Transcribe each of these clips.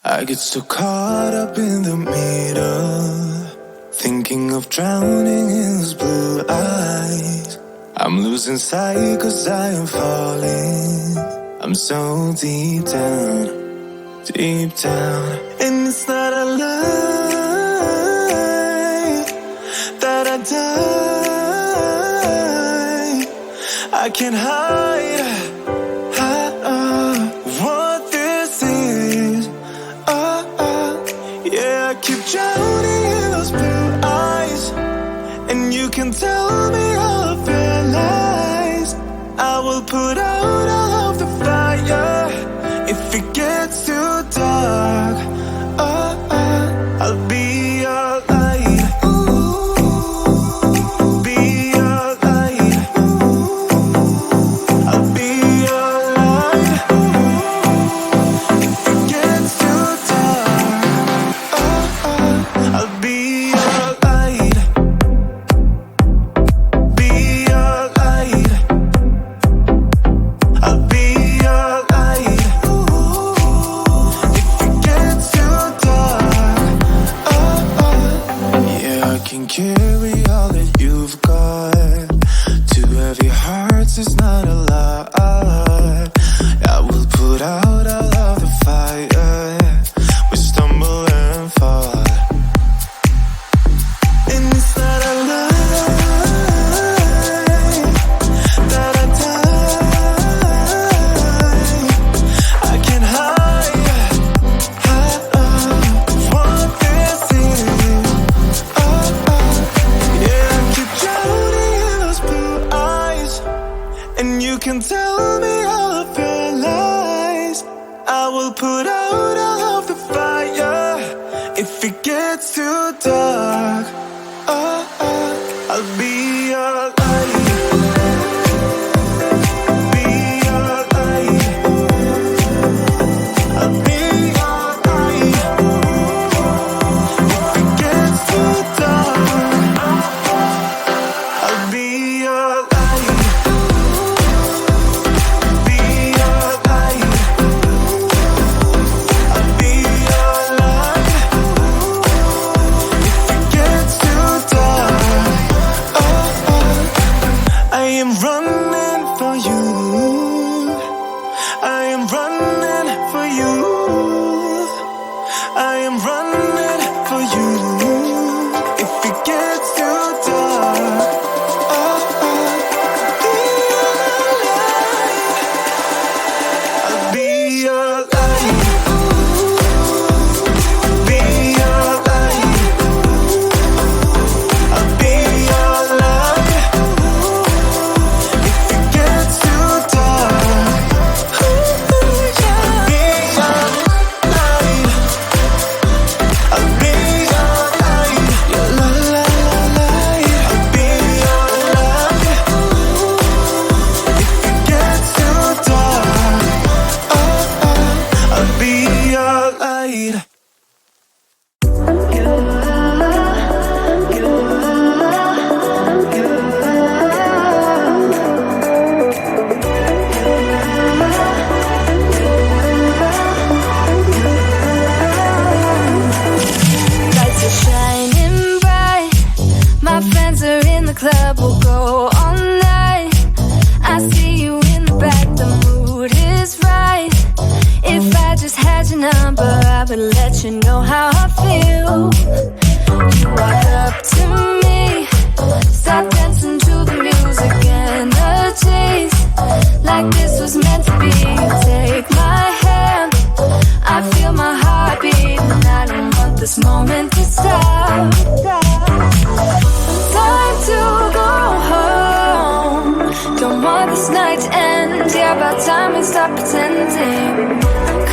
I get so caught up in the middle, thinking of drowning in those blue eyes. I'm losing sight 'cause I am falling. I'm so deep down, and it's not a lie that I die. I can't hide what this is. Yeah, I keep drowning in those blue eyes, and you can tell me all of your lies. I will put out all of the fire if it gets too dark. I'll be your light. Be your light. I'll be your light. If it gets too dark, I'll be your light. Be your light. I'll be your light. If it gets too dark, yeah, I can carry all that you've got. Two heavy hearts is not a lot. I will put out all of the fire. We stumble and fall, and it's not a lie that I die. I can't hide what this is. Yeah, I keep drowning in those blue eyes, and you can tell me all of your lies. I will put out all of the fire if it gets too dark. I'll be your light. Be your light. I'll be your light. If it gets too dark, I'll be your light. Be your light. I'll be your light. If it gets too dark, I am running for you. I am running for you. I am running for you. If it gets too dark, I'll be your light. Be your light. I'll be your light. If it gets too dark, I'll be your light. I'll be your light. Your light. I'll be your light. If it gets too dark, I'll be your light. Lights are shining bright. My friends are in the club, we'll go all night. I see you in the back, the mood is right. If I just had your number, I would let you know how I feel. You walk up to me, start dancing to the music and the chase, like this was meant to be. Take my hand, I feel my heart beat, and I don't want this moment to stop. Time to go home, don't want this night to end. Yeah, about time we stop pretending.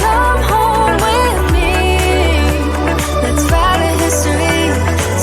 Come home with me, let's write a history.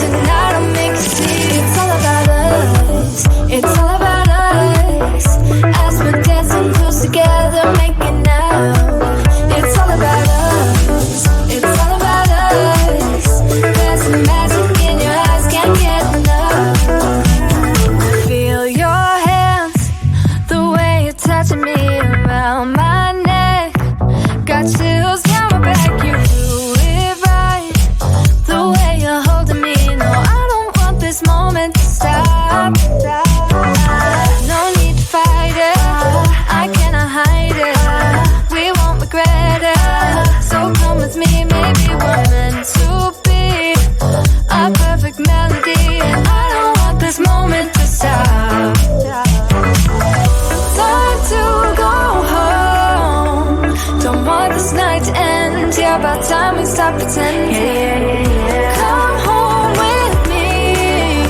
Tonight I'll make you see it's all about us. It's all about us. As we're dancing close together, making out. It's all about us. It's all about us. There's some magic in your eyes, can't get enough. Feel your hands, the way you're touching me around my neck. about time we stop pretending. Come home with me.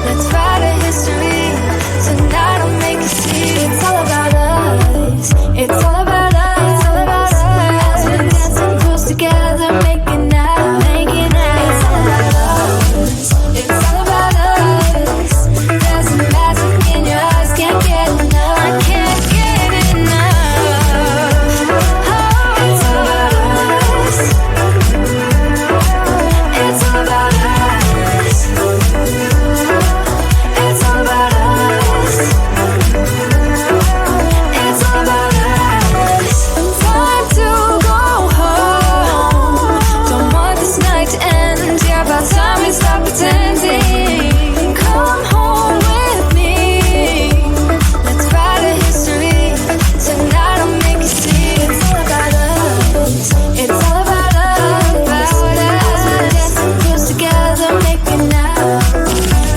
Let's write a history. Tonight I'll make you see. It's all about us. It's all about us. It's all about us. We're dancing close together, making out, making out. It's all about us. It's all about us. There's a magic in your eyes, can't get enough. I can't get enough. Oh, it's all about us. It's all about us. It's all about us. It's all about us. Time to go home. Don't want this night to end. Yeah, about time we stop pretending. Come home with me. Let's write a history. Tonight I'll make you see. It's all about us. It's all about us. About us. We're dancing close together, making out.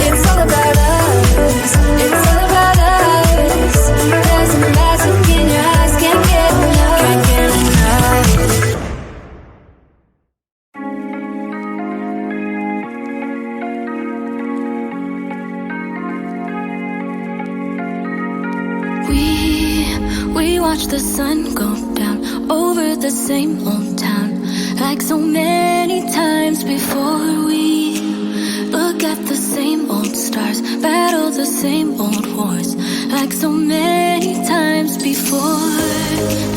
It's all about us. It's all about us. There's a magic in your eyes, can't get enough. Can't get enough. We watch the sun go down over the same old town, like so many times before. We look at the same old stars, battle the same old wars, like so many times before.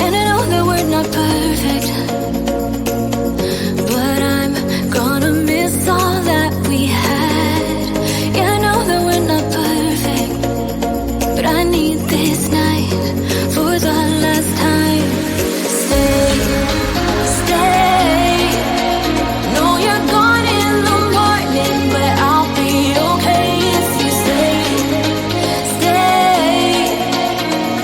And I know that we're not perfect, but I'm gonna miss all that we had. Yeah, I know that we're not perfect, but I need this night for the last time. Stay, stay. Know you're gone in the morning, but I'll be okay if you stay. Stay.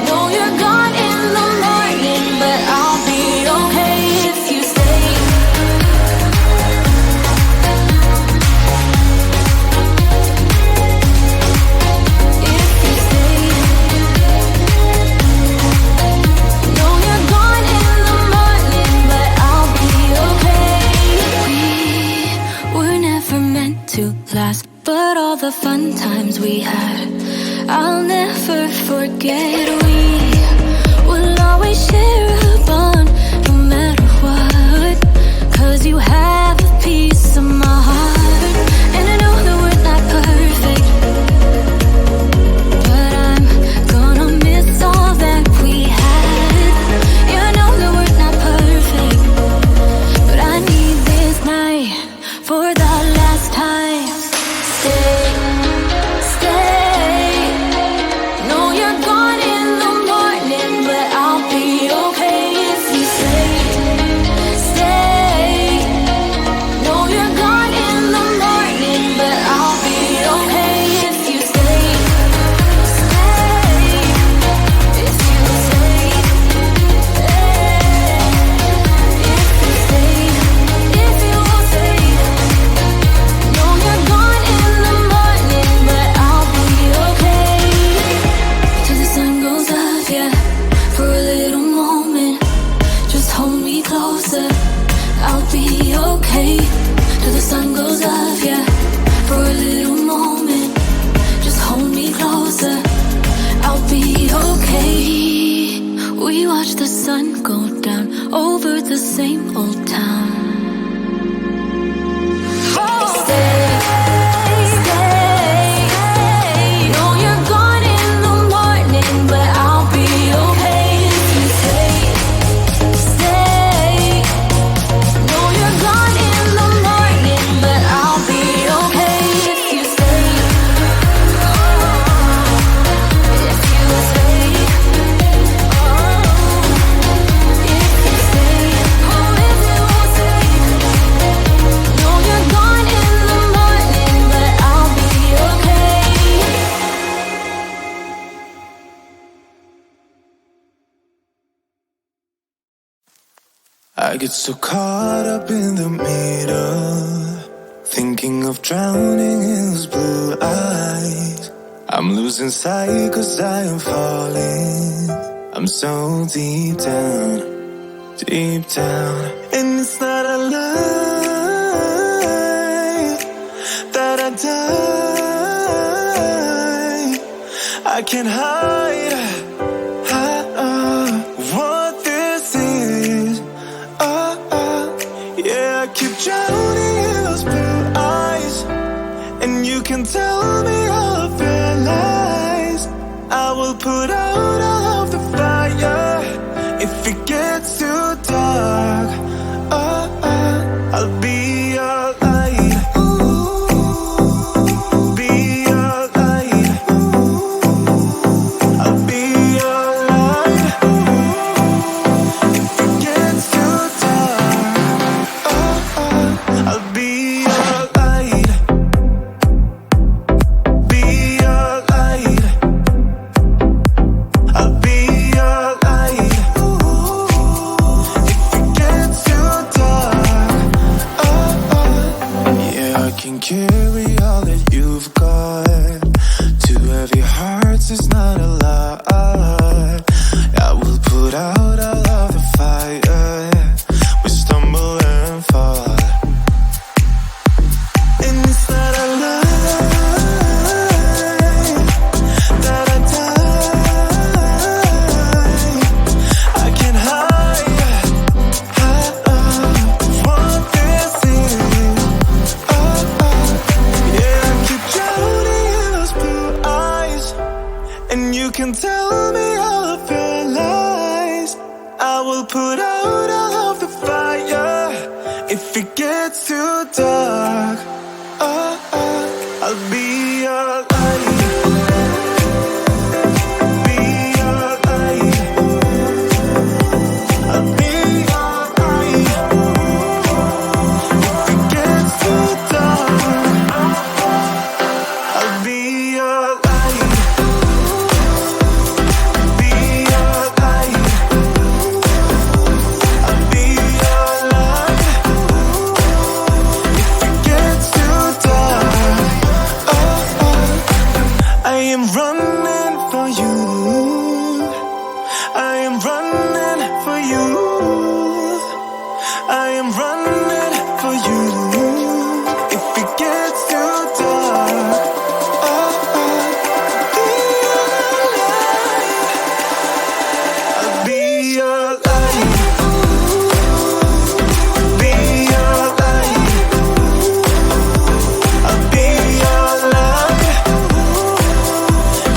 Know you're gone in the morning, but I'll be okay if you stay. If you stay. Know you're gone in the morning, but I'll be okay. We were never meant to last, but all the fun times we had, I'll never forget. We will always share a bond, no matter what, 'cause you have a piece of my heart. And I know that we're not perfect, but I'm gonna miss all that we had. Yeah, I know that we're not perfect, but I need this night for the last time. Stay, stay. Know you're gone in the morning, but I'll be okay if you stay. Stay. Know you're gone in the morning, but I'll be okay if you stay. Stay. If you stay. If you stay. If you stay. Know you're gone in the morning, but I'll be okay. Till the sun goes up, yeah, for a little moment. Just hold me closer, I'll be okay. Till the sun goes up, yeah, for a little moment. Just hold me closer, I'll be okay. We watch the sun go down over the same old town. Stay, stay. Know you're gone in the morning, but I'll be okay if you stay. Stay. Know you're gone in the morning, but I'll be okay if you stay. If you stay. If you stay. Oh, if you stay. Know you're gone in the morning, but I'll be okay. I get so caught up in the middle, thinking of drowning in those blue eyes. I'm losing sight 'cause I am falling. I'm so deep down, and it's not I can't hide what this is. Yeah, I keep drowning in those blue eyes, and you can tell me all of your lies. I will put out all of the fire if it gets too dark. I'll be your light. Be your light. I'll be your light. If it gets too dark, I'll be your light. Be your light. I'll be your light. If it gets too dark, yeah, I can carry all that you've got. Two heavy hearts is not a lot. I will put out all of the fire. We stumble and fall, and it's not a lie that I die. I can't hide what this is. Yeah, I keep drowning in those blue eyes, and you can tell me all of your lies. I will put out all of the fire if it gets too dark. I'll be your light. Be your light. I'll be your light. If it gets too dark, I'll be your light. Be your light. I'll be your light. If it gets too dark, I am running for you. I am running for you. I am running for you. If it gets too dark, I'll be your light. Be your light. I'll be your light.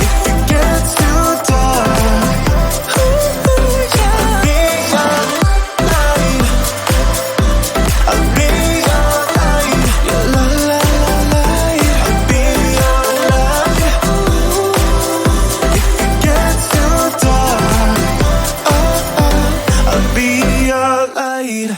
If it gets too dark, I'll be your light. I'll be your light. Your light. I'll be your light. If it gets too dark, I'll be your light.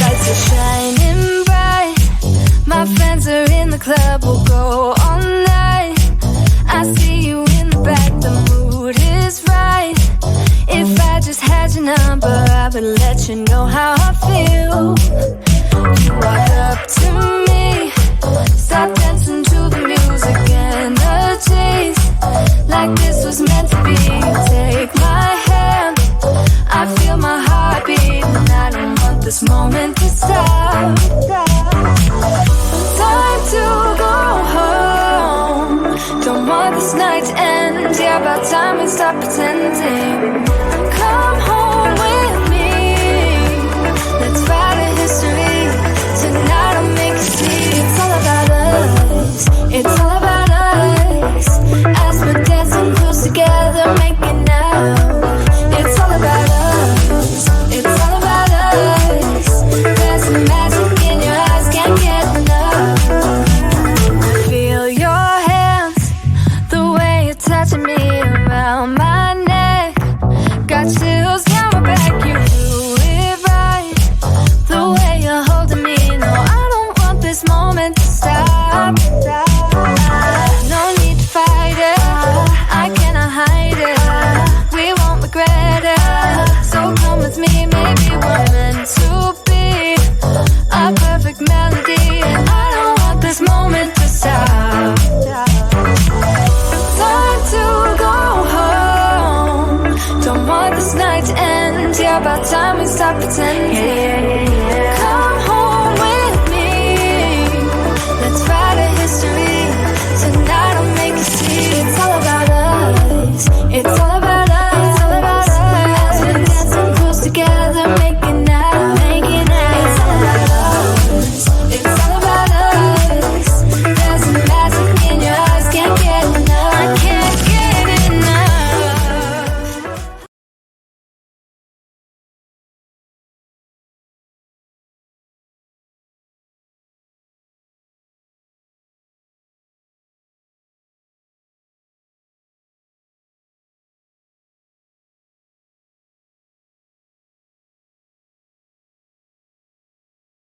Lights are shining bright. My friends are in the club, we'll go all night. I see you in the back, the mood is right. If I just had your number, I would let you know how I feel. You walk up to me, start dancing to the music, energies like this was meant to be. Take my hand, I feel my heart beat, and I don't want this moment to stop. Time to go home, don't want this night to end. Yeah, about time we stop pretending.